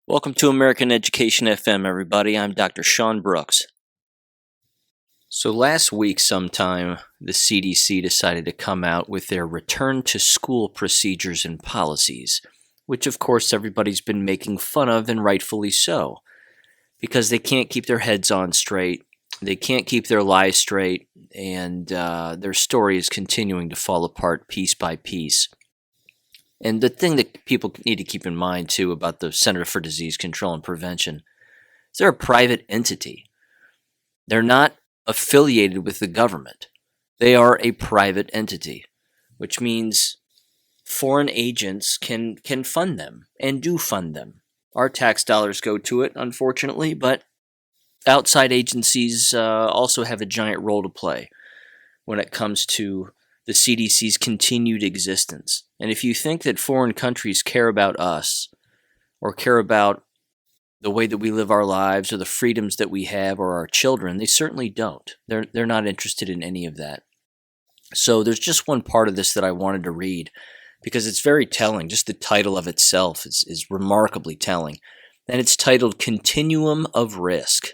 Welcome to American Education FM, everybody. I'm Dr. Sean Brooks. So last week sometime, the CDC decided to come out with their return to school procedures and policies, which of course everybody's been making fun of, and rightfully so, because they can't keep their heads on straight, they can't keep their lies straight, and their story is continuing to fall apart piece by piece. And the thing that people need to keep in mind, too, about the Center for Disease Control and Prevention is they're a private entity. They're not affiliated with the government. They are a private entity, which means foreign agents can fund them and do fund them. Our tax dollars go to it, unfortunately, but outside agencies also have a giant role to play when it comes to the CDC's continued existence. And if you think that foreign countries care about us or care about the way that we live our lives or the freedoms that we have or our children, they certainly don't. They're not interested in any of that. So there's just one part of this that I wanted to read because it's very telling. Just the title of itself is remarkably telling. And it's titled Continuum of Risk: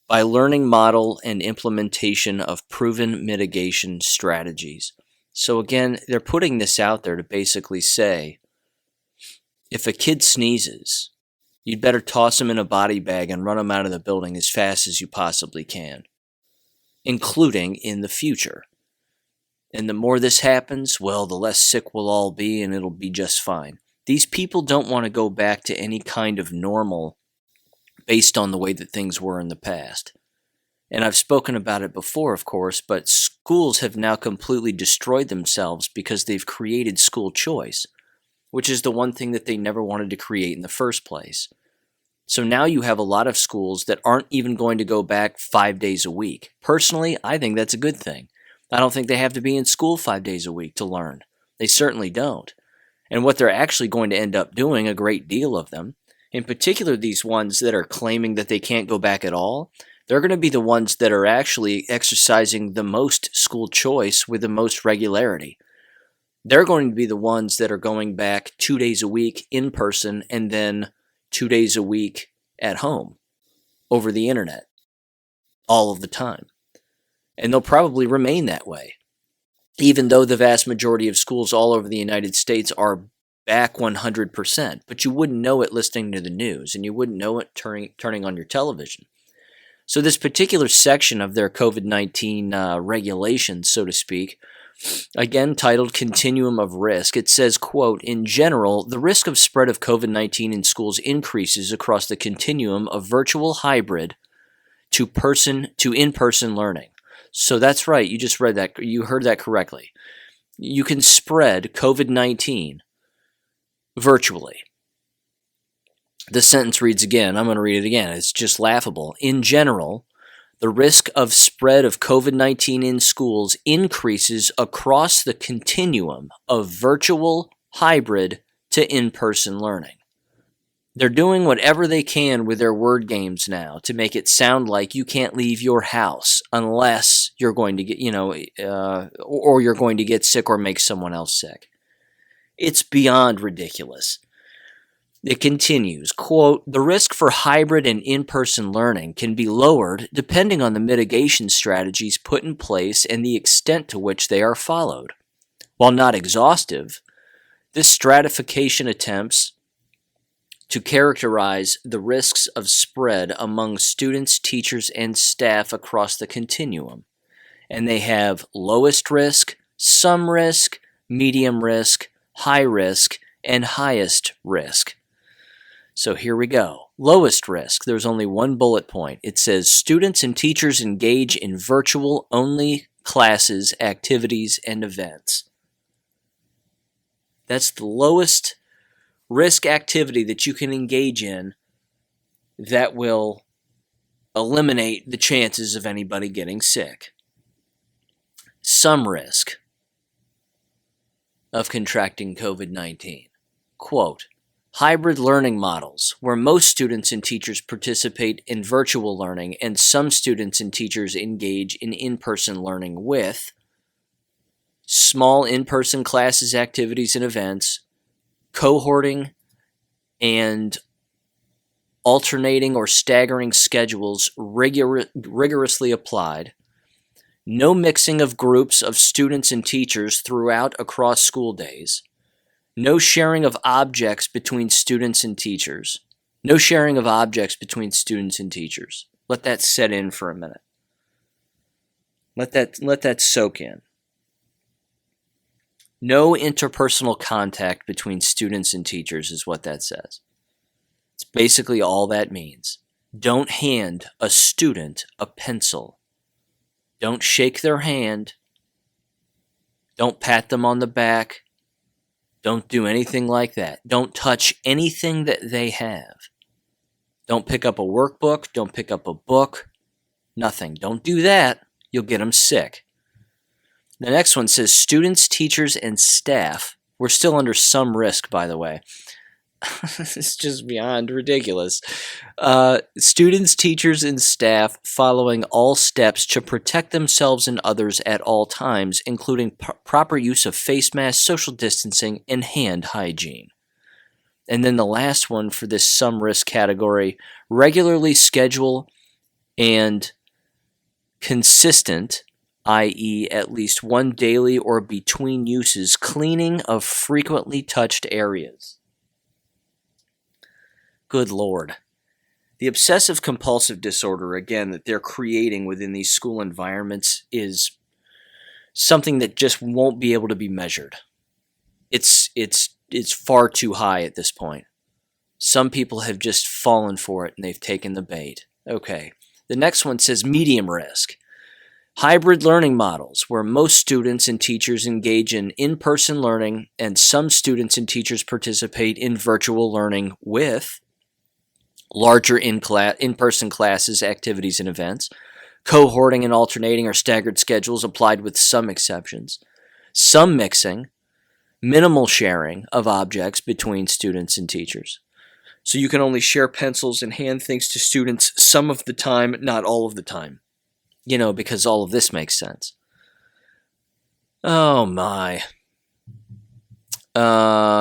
by Learning Model and Implementation of Proven Mitigation Strategies. So again, they're putting this out there to basically say, if a kid sneezes, you'd better toss him in a body bag and run him out of the building as fast as you possibly can, including in the future. And the more this happens, well, the less sick we'll all be and it'll be just fine. These people don't want to go back to any kind of normal based on the way that things were in the past. And I've spoken about it before, of course, but schools have now completely destroyed themselves because they've created school choice, which is the one thing that they never wanted to create in the first place. So now you have a lot of schools that aren't even going to go back 5 days a week. Personally, I think that's a good thing. I don't think they have to be in school 5 days a week to learn. They certainly don't. And what they're actually going to end up doing, a great deal of them, in particular these ones that are claiming that they can't go back at all, they're going to be the ones that are actually exercising the most school choice with the most regularity. They're going to be the ones that are going back 2 days a week in person and then 2 days a week at home over the internet all of the time. And they'll probably remain that way, even though the vast majority of schools all over the United States are back 100%. But you wouldn't know it listening to the news, and you wouldn't know it turning on your television. So this particular section of their COVID-19 regulations, so to speak, again titled Continuum of Risk, it says, quote, in general, the risk of spread of COVID-19 in schools increases across the continuum of virtual, hybrid to in-person learning. So that's right, you just read that, you heard that correctly. You can spread COVID-19 virtually. The sentence reads again. I'm going to read it again. It's just laughable. In general, the risk of spread of COVID-19 in schools increases across the continuum of virtual, hybrid to in-person learning. They're doing whatever they can with their word games now to make it sound like you can't leave your house unless you're going to get, or you're going to get sick or make someone else sick. It's beyond ridiculous. It continues, quote, the risk for hybrid and in-person learning can be lowered depending on the mitigation strategies put in place and the extent to which they are followed. While not exhaustive, this stratification attempts to characterize the risks of spread among students, teachers, and staff across the continuum. And they have lowest risk, some risk, medium risk, high risk, and highest risk. So here we go. Lowest risk, there's only one bullet point. It says students and teachers engage in virtual-only classes, activities, and events. That's the lowest risk activity that you can engage in that will eliminate the chances of anybody getting sick. Some risk of contracting COVID-19. Quote, hybrid learning models, where most students and teachers participate in virtual learning and some students and teachers engage in in-person learning with small in-person classes, activities, and events, cohorting, and alternating or staggering schedules rigorously applied, no mixing of groups of students and teachers throughout across school days, no sharing of objects between students and teachers, no sharing of objects between students and teachers. Let that set in for a minute. Let that soak in. No interpersonal contact between students and teachers is what that says. It's basically all that means. Don't hand a student a pencil. Don't shake their hand. Don't pat them on the back. Don't do anything like that. Don't touch anything that they have. Don't pick up a workbook. Don't pick up a book. Nothing. Don't do that. You'll get them sick. The next one says students, teachers, and staff. We're still under some risk, by the way. It's just beyond ridiculous. Students, teachers, and staff following all steps to protect themselves and others at all times, including proper use of face masks, social distancing, and hand hygiene. And then the last one for this some risk category, regularly schedule and consistent, i.e. at least one daily or between uses, cleaning of frequently touched areas. Good Lord. The obsessive compulsive disorder, again, that they're creating within these school environments is something that just won't be able to be measured. It's far too high at this point. Some people have just fallen for it and they've taken the bait. Okay. The next one says medium risk. Hybrid learning models, where most students and teachers engage in in-person learning and some students and teachers participate in virtual learning with larger in-person classes, activities, and events, cohorting and alternating or staggered schedules applied with some exceptions, some mixing, minimal sharing of objects between students and teachers. So you can only share pencils and hand things to students some of the time, not all of the time. You know, because all of this makes sense. Oh my.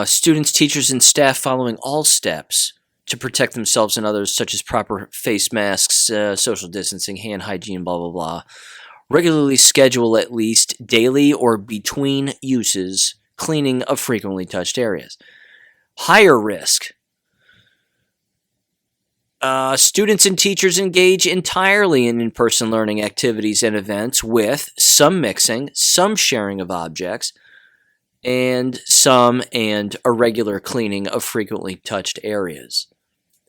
Students, teachers, and staff following all steps to protect themselves and others, such as proper face masks, social distancing, hand hygiene, blah, blah, blah. Regularly schedule at least daily or between uses cleaning of frequently touched areas. Higher risk. Students and teachers engage entirely in in-person learning activities and events with some mixing, some sharing of objects, and some and irregular cleaning of frequently touched areas.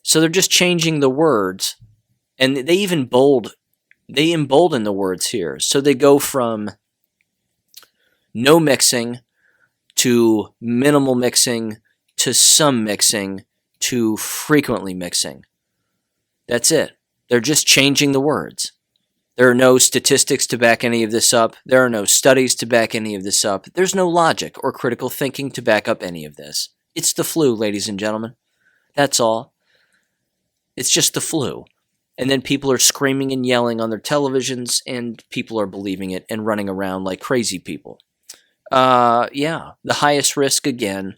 So they're just changing the words, and they embolden the words here. So they go from no mixing to minimal mixing to some mixing to frequently mixing. That's it. They're just changing the words. There are no statistics to back any of this up. There are no studies to back any of this up. There's no logic or critical thinking to back up any of this. It's the flu, ladies and gentlemen. That's all. It's just the flu. And then people are screaming and yelling on their televisions, and people are believing it and running around like crazy people. The highest risk, again,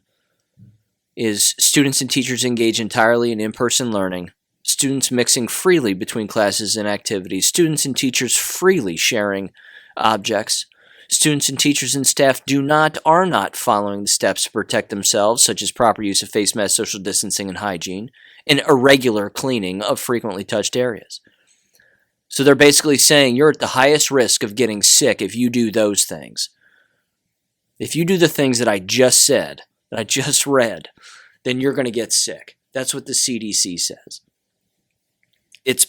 is students and teachers engage entirely in in-person learning. Students mixing freely between classes and activities, students and teachers freely sharing objects, students and teachers and staff are not following the steps to protect themselves, such as proper use of face masks, social distancing, and hygiene, and irregular cleaning of frequently touched areas. So they're basically saying you're at the highest risk of getting sick if you do those things. If you do the things that I just said, that I just read, then you're going to get sick. That's what the CDC says. It's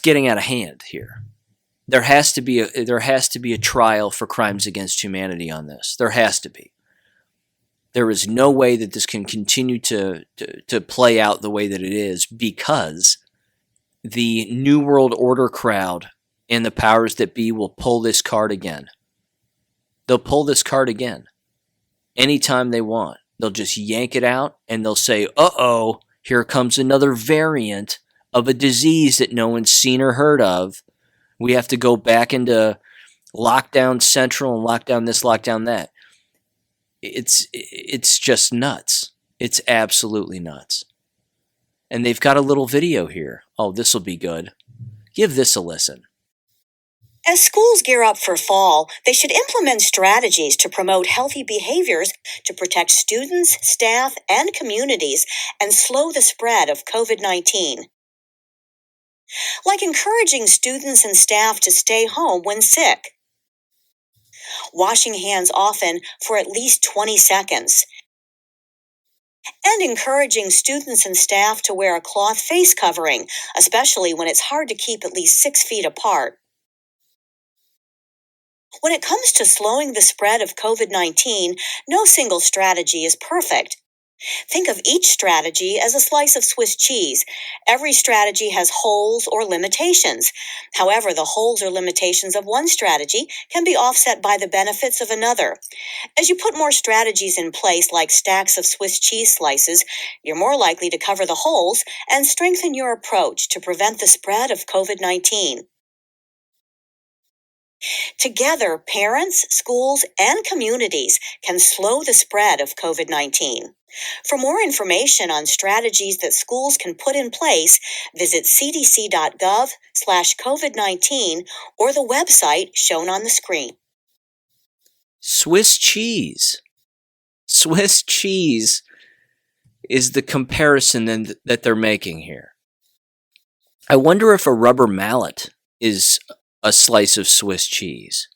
getting out of hand here. There has to be a trial for crimes against humanity on this. There has to be. There is no way that this can continue to play out the way that it is, because the New World Order crowd and the powers that be will pull this card again. They'll pull this card again anytime they want. They'll just yank it out and they'll say, uh-oh, here comes another variant of a disease that no one's seen or heard of. We have to go back into lockdown central and lockdown this, lockdown that. It's just nuts. It's absolutely nuts. And they've got a little video here. Oh, this will be good. Give this a listen. As schools gear up for fall, they should implement strategies to promote healthy behaviors to protect students, staff, and communities and slow the spread of COVID-19. Like encouraging students and staff to stay home when sick, washing hands often for at least 20 seconds, and encouraging students and staff to wear a cloth face covering, especially when it's hard to keep at least 6 feet apart. When it comes to slowing the spread of COVID-19, no single strategy is perfect. Think of each strategy as a slice of Swiss cheese. Every strategy has holes or limitations. However, the holes or limitations of one strategy can be offset by the benefits of another. As you put more strategies in place, like stacks of Swiss cheese slices, you're more likely to cover the holes and strengthen your approach to prevent the spread of COVID-19. Together, parents, schools, and communities can slow the spread of COVID-19. For more information on strategies that schools can put in place, visit cdc.gov/COVID-19 or the website shown on the screen. Swiss cheese. Swiss cheese is the comparison that they're making here. I wonder if a rubber mallet is a slice of Swiss cheese.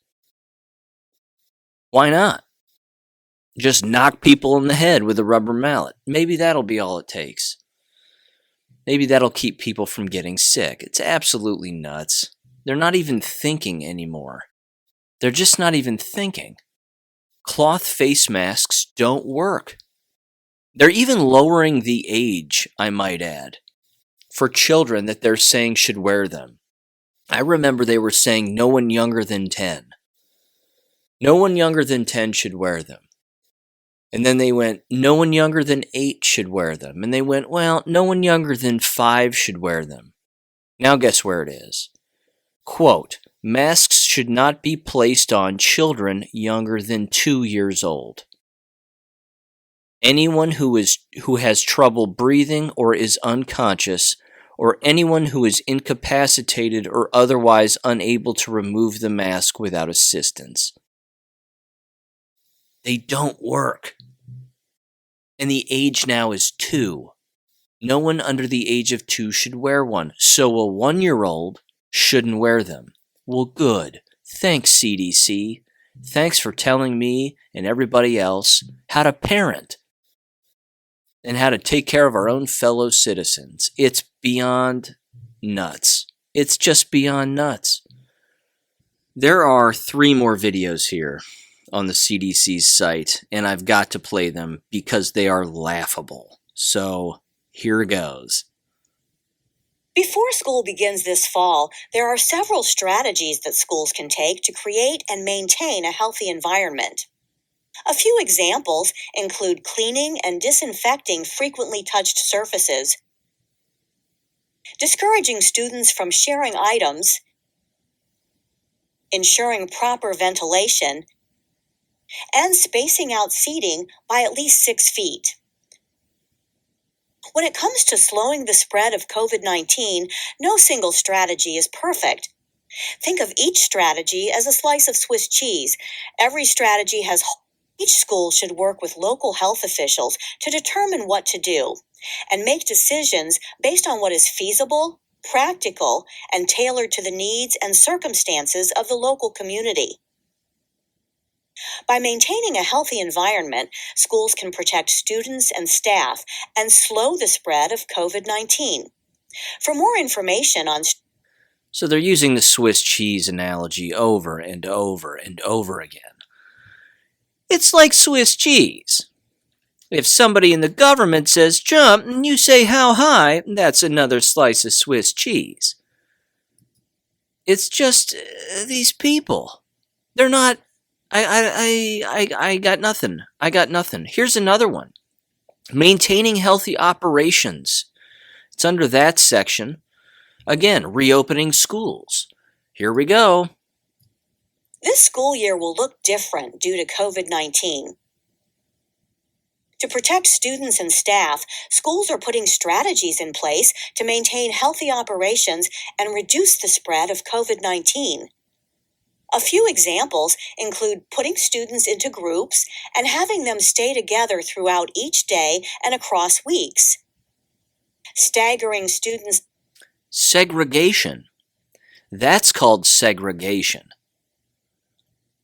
Why not? Just knock people in the head with a rubber mallet. Maybe that'll be all it takes. Maybe that'll keep people from getting sick. It's absolutely nuts. They're not even thinking anymore. They're just not even thinking. Cloth face masks don't work. They're even lowering the age, I might add, for children that they're saying should wear them. I remember they were saying no one younger than 10. No one younger than 10 should wear them. And then they went, no one younger than 8 should wear them. And they went, well, no one younger than 5 should wear them. Now guess where it is. Quote, masks should not be placed on children younger than 2 years old. Anyone who has trouble breathing or is unconscious, or anyone who is incapacitated or otherwise unable to remove the mask without assistance. They don't work. And the age now is 2. No one under the age of 2 should wear one, so a 1-year-old shouldn't wear them. Well, good. Thanks, CDC. Thanks for telling me and everybody else how to parent and how to take care of our own fellow citizens. It's beyond nuts. It's just beyond nuts. There are 3 more videos here on the CDC's site, and I've got to play them because they are laughable. So, here goes. Before school begins this fall, there are several strategies that schools can take to create and maintain a healthy environment. A few examples include cleaning and disinfecting frequently touched surfaces, discouraging students from sharing items, ensuring proper ventilation, and spacing out seating by at least 6 feet. When it comes to slowing the spread of COVID-19, no single strategy is perfect. Think of each strategy as a slice of Swiss cheese. Every strategy has Each school should work with local health officials to determine what to do and make decisions based on what is feasible, practical, and tailored to the needs and circumstances of the local community. By maintaining a healthy environment, schools can protect students and staff and slow the spread of COVID-19. For more information on So they're using the Swiss cheese analogy over and over and over again. It's like Swiss cheese. If somebody in the government says jump and you say how high, that's another slice of Swiss cheese. It's just these people. They're not. I got nothing. I got nothing. Here's another one. Maintaining healthy operations. It's under that section. Again, reopening schools. Here we go. This school year will look different due to COVID-19. To protect students and staff, schools are putting strategies in place to maintain healthy operations and reduce the spread of COVID-19. A few examples include putting students into groups and having them stay together throughout each day and across weeks. Staggering students. Segregation. That's called segregation.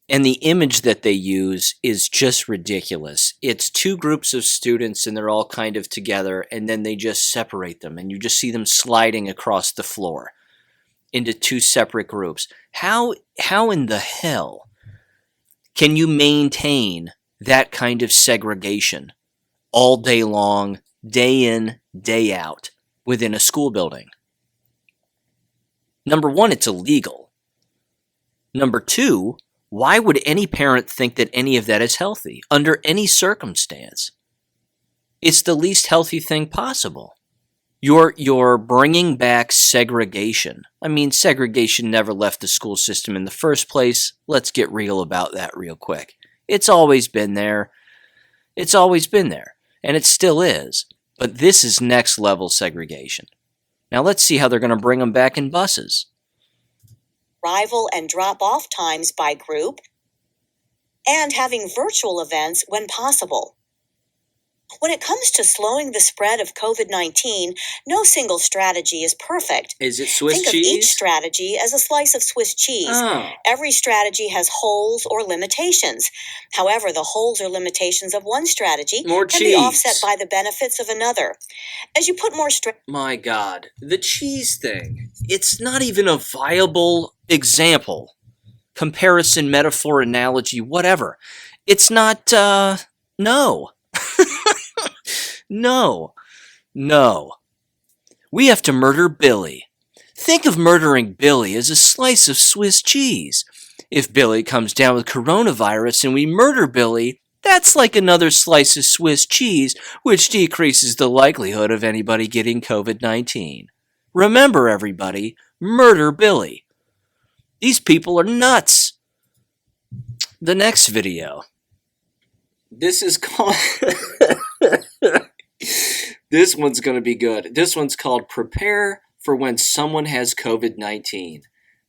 And the image that they use is just ridiculous. It's two groups of students and they're all kind of together, and then they just separate them and you just see them sliding across the floor into two separate groups. How in the hell can you maintain that kind of segregation all day long, day in, day out within a school building? Number one, it's illegal. Number two, why would any parent think that any of that is healthy under any circumstance? It's the least healthy thing possible. You're bringing back segregation. I mean, segregation never left the school system in the first place. Let's get real about that real quick. It's always been there. It's always been there. And it still is. But this is next level segregation. Now let's see how they're going to bring them back in buses. Arrival and drop-off times by group, and having virtual events when possible. When it comes to slowing the spread of COVID-19, no single strategy is perfect. Is it Swiss cheese? Think of each strategy as a slice of Swiss cheese. Oh. Every strategy has holes or limitations. However, the holes or limitations of one strategy can be offset by the benefits of another. As you put more My God, the cheese thing. It's not even a viable example. Comparison, metaphor, analogy, whatever. It's not, no. No. We have to murder Billy. Think of murdering Billy as a slice of Swiss cheese. If Billy comes down with coronavirus and we murder Billy, that's like another slice of Swiss cheese, which decreases the likelihood of anybody getting COVID-19. Remember, everybody, murder Billy. These people are nuts. The next video. This is called... This one's going to be good. This one's called Prepare for When Someone Has COVID-19.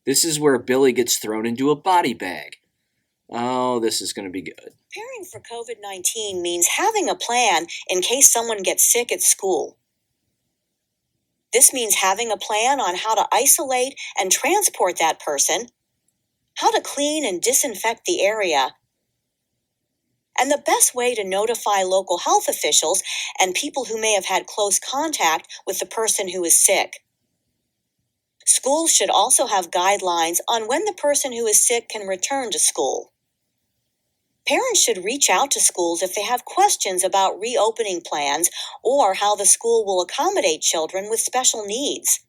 This is where Billy gets thrown into a body bag. Oh, this is going to be good. Preparing for COVID-19 means having a plan in case someone gets sick at school. This means having a plan on how to isolate and transport that person, how to clean and disinfect the area, and the best way to notify local health officials and people who may have had close contact with the person who is sick. Schools should also have guidelines on when the person who is sick can return to school. Parents should reach out to schools if they have questions about reopening plans or how the school will accommodate children with special needs.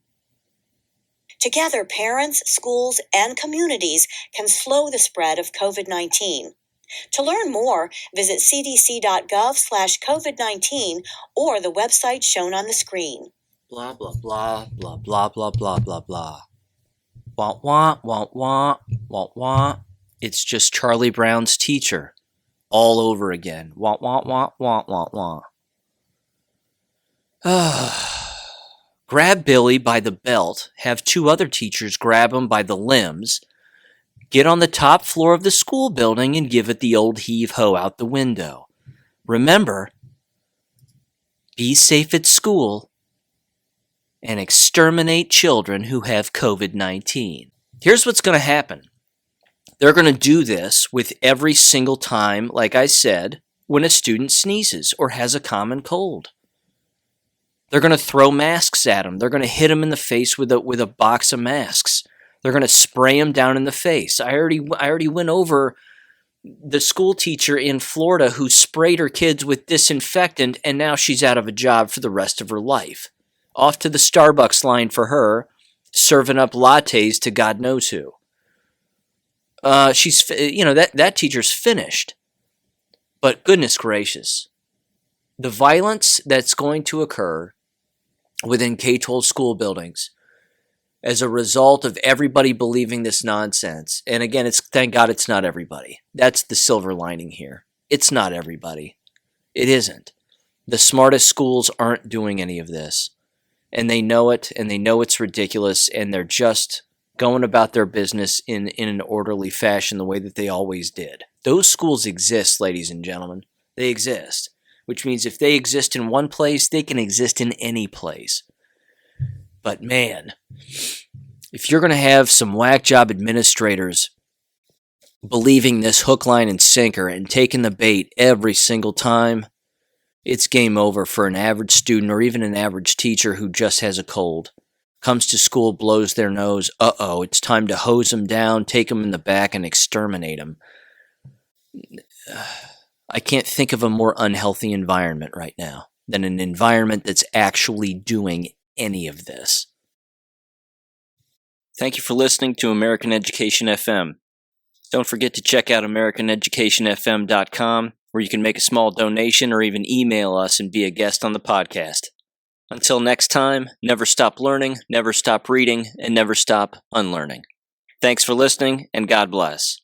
Together, parents, schools, and communities can slow the spread of COVID-19. To learn more, visit cdc.gov/COVID-19 or the website shown on the screen. Blah, blah, blah, blah, blah, blah, blah, blah, blah. Wah, wah, wah, wah, wah, wah. It's just Charlie Brown's teacher all over again. Wah, wah, wah, wah, wah, wah. Grab Billy by the belt, have two other teachers grab him by the limbs, get on the top floor of the school building and give it the old heave-ho out the window. Remember, be safe at school and exterminate children who have COVID-19. Here's what's going to happen. They're going to do this with every single time, like I said, when a student sneezes or has a common cold. They're going to throw masks at them. They're going to hit them in the face with a box of masks. They're going to spray them down in the face. I already went over the school teacher in Florida who sprayed her kids with disinfectant, and now she's out of a job for the rest of her life. Off to the Starbucks line for her, serving up lattes to God knows who. She's, that teacher's finished. But goodness gracious, the violence that's going to occur within K-12 school buildings as a result of everybody believing this nonsense. And again, thank God it's not everybody. That's the silver lining here. It's not everybody. It isn't. The smartest schools aren't doing any of this. And they know it, and they know it's ridiculous, and they're just going about their business in an orderly fashion the way that they always did. Those schools exist, ladies and gentlemen. They exist. Which means if they exist in one place, they can exist in any place. But man, if you're going to have some whack job administrators believing this hook, line, and sinker and taking the bait every single time, it's game over for an average student or even an average teacher who just has a cold. Comes to school, blows their nose, it's time to hose them down, take them in the back, and exterminate them. I can't think of a more unhealthy environment right now than an environment that's actually doing any of this. Thank you for listening to American Education FM. Don't forget to check out AmericanEducationFM.com, where you can make a small donation or even email us and be a guest on the podcast. Until next time, never stop learning, never stop reading, and never stop unlearning. Thanks for listening, and God bless.